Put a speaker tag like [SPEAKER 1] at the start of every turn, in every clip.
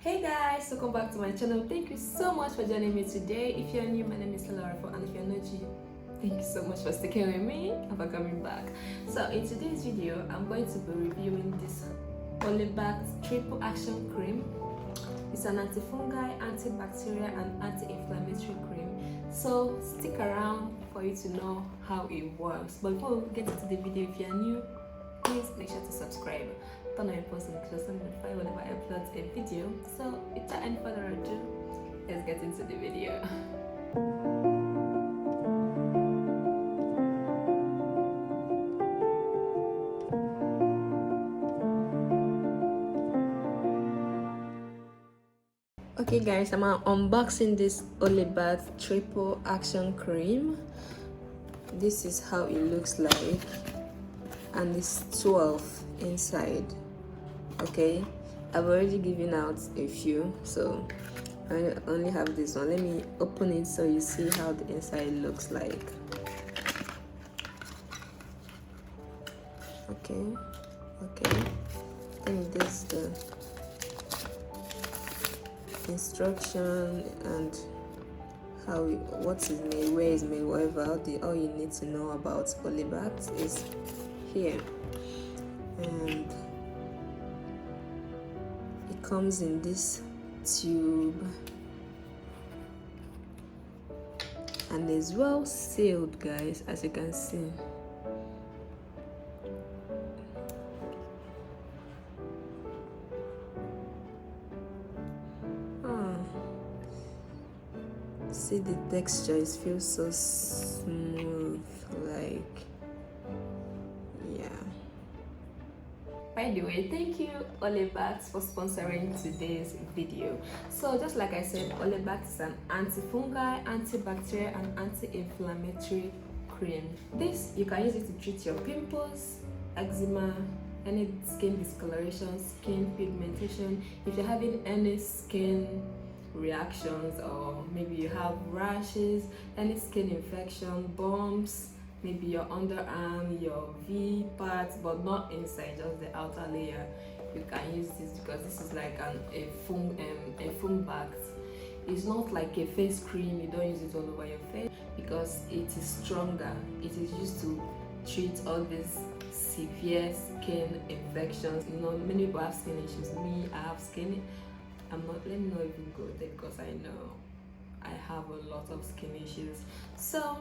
[SPEAKER 1] Hey guys, welcome back to my channel. Thank you so much for joining me today. If you're new, my name is Laura, and if you're not new, thank you so much for sticking with me and for coming back. So in today's video, I'm going to be reviewing this Olaybact triple action cream. It's an antifungal, antibacterial and anti-inflammatory cream. So stick around for you to know how it works. But before we get into the video, if you're new, please make sure to subscribe, turn on your post notifications and notify whenever I upload a video. So without any further ado, let's get into the video. Okay guys, I'm unboxing this Olaybact triple action cream. This is how it looks like, and it's 12 inside. Okay, I've already given out a few, so I only have this one. Let me open it so you see how the inside looks like. Okay, I think this is the instruction and how what is made, where is made, whatever. All you need to know about Olaybact is here, and it comes in this tube and is well sealed, guys, as you can see. See the texture, it feels so smooth, like, yeah. By the way, thank you Olaybact for sponsoring today's video. So just like I said, Olaybact is an antifungal, antibacterial and anti-inflammatory cream. This, you can use it to treat your pimples, eczema, any skin discoloration, skin pigmentation. If you're having any skin reactions, or maybe you have rashes, any skin infection, bumps, maybe your underarm, your V parts, but not inside, just the outer layer, you can use this because this is like a foam bath. It's not like a face cream. You don't use it all over your face because it is stronger. It is used to treat all these severe skin infections. You know, many people have skin issues. Me, I have skin. Let me not even go there because I know I have a lot of skin issues. So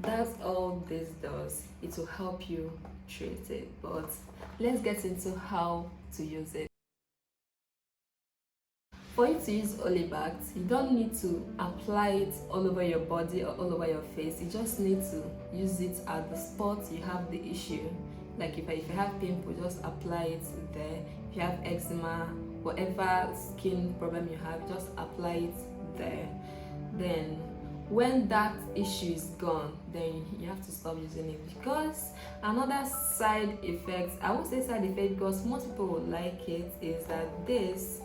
[SPEAKER 1] that's all this does. It will help you treat it. But let's get into how to use it. For you to use Olaybact, you don't need to apply it all over your body or all over your face. You just need to use it at the spot you have the issue. Like if you have pimple, just apply it there. If you have eczema, whatever skin problem you have, just apply it there. Then when that issue is gone, then you have to stop using it, because another side effect, I won't say side effect because most people would like it, is that this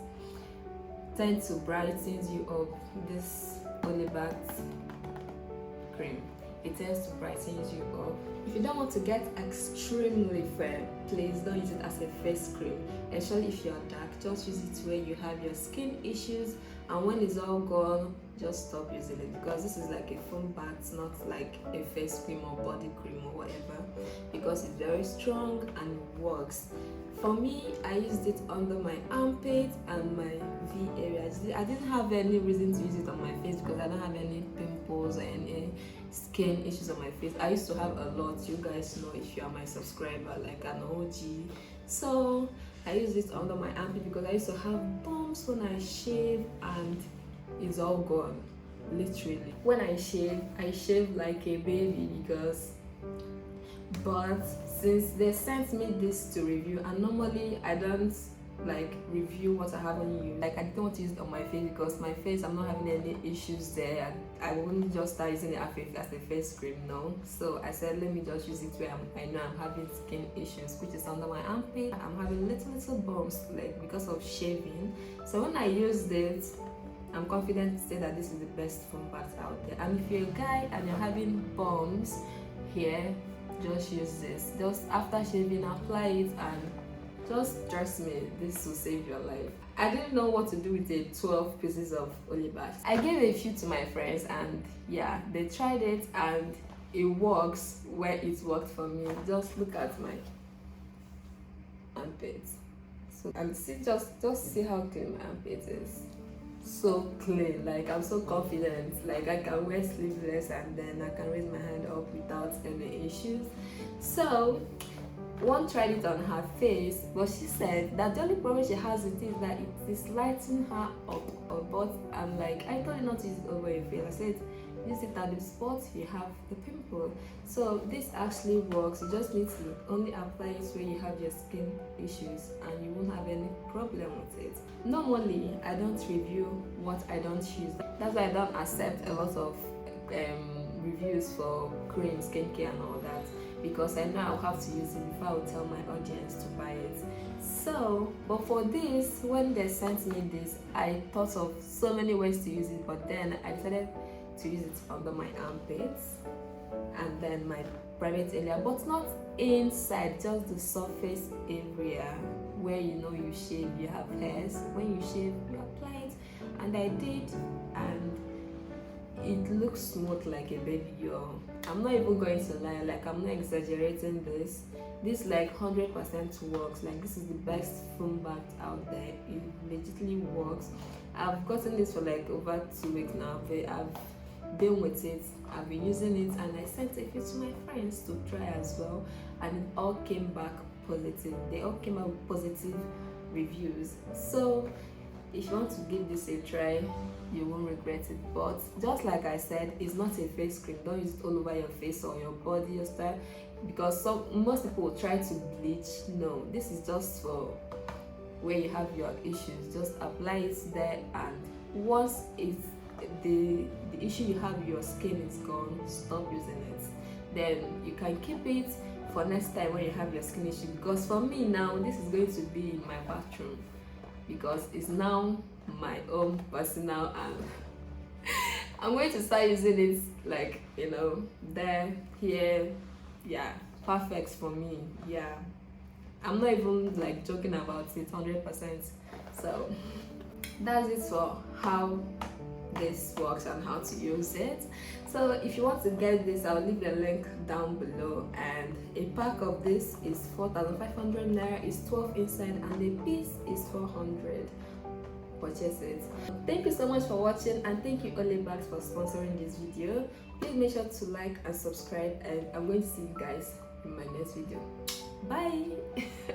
[SPEAKER 1] tends to brighten you up. This Olaybact cream, it tends to brighten you up. If you don't want to get extremely fair, please don't use it as a face cream, especially if you're dark. Just use it where you have your skin issues, and when it's all gone, just stop using it, because this is like a foam bath, not like a face cream or body cream or whatever, because it's very strong and it works. For me, I used it under my armpit and my V area. I didn't have any reason to use it on my face because I don't have any pimples or any skin issues on my face. I used to have a lot. You guys know, if you are my subscriber, like an OG. So I use it under my armpit because I used to have bumps when I shave, and it's all gone, literally. When I shave like a baby, but since they sent me this to review, and normally I don't like review what I haven't used. Like, I didn't want to use it on my face because my face, I'm not having any issues there, and I wouldn't just start using it as a face cream, no. So I said, let me just use it where I know I'm having skin issues, which is under my armpit. I'm having little bumps, like, because of shaving. So when I used it, I'm confident to say that this is the best foam bath out there. And if you're a guy and you're having bumps here, just use this. Just after shaving, apply it and just trust me, this will save your life. I didn't know what to do with the 12 pieces of Olaybact. I gave a few to my friends, and yeah, they tried it and it works where it worked for me. Just look at my armpit. So, and see, just see how clean my armpit is. So clean, like I'm so confident, like I can wear sleeveless and then I can raise my hand up without any issues. So one tried it on her face, but she said that the only problem she has with it is that it is lighting her up. But I'm like, I told you not to use it over your face. I said use it at the spot you have the pimple. So this actually works. You just need to only apply it where you have your skin issues and you won't have any problem with it. Normally I don't review what I don't use. That's why I don't accept a lot of reviews for cream, skincare and all that, because I know I'll have to use it before I will tell my audience to buy it. So, but for this, when they sent me this, I thought of so many ways to use it, but then I decided to use it under my armpits and then my private area, but not inside, just the surface area where you know you shave, you have hairs. When you shave, you apply it, and I did, and it looks smooth like a baby girl. I'm not even going to lie, like I'm not exaggerating this. This like 100% works. Like this is the best foam bath out there. It legitimately works. I've gotten this for like over 2 weeks now. I've been with it, I've been using it, and I sent a few to my friends to try as well, and it all came back positive. They all came out with positive reviews. So if you want to give this a try, you won't regret it. But just like I said, it's not a face cream. Don't use it all over your face or your body or stuff, because most people will try to bleach. No, this is just for where you have your issues. Just apply it there, and once it's the issue you have with your skin is gone, stop using it. Then you can keep it for next time when you have your skin issue, because for me now, this is going to be in my bathroom, because it's now my own personal, and I'm going to start using it, like, you know, there, here. Yeah, perfect for me. Yeah, I'm not even like joking about it, 100%. So that's it for how this works and how to use it. So if you want to get this, I'll leave the link down below, and a pack of this is 4,500 naira, is 12 inside, and a piece is 400. Purchase it. Thank you so much for watching, and thank you Olaybact for sponsoring this video. Please make sure to like and subscribe, and I'm going to see you guys in my next video. Bye.